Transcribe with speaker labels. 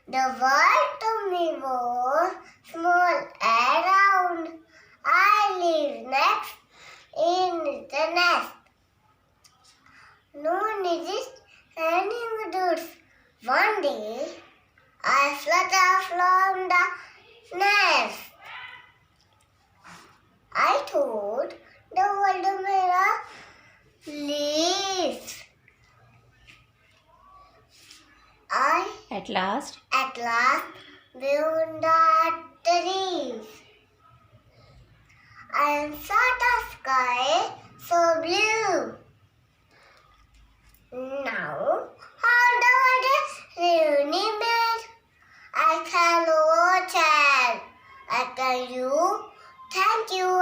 Speaker 1: The world to me was small and round. I lived next in the nest. No needed any goods. One day, I fluttered from the nest. I thought the world made a leaves.
Speaker 2: At last,
Speaker 1: At last, beyond the trees, I saw the sky so blue. Now, how the world is really made? I can watch it. I tell you, thank you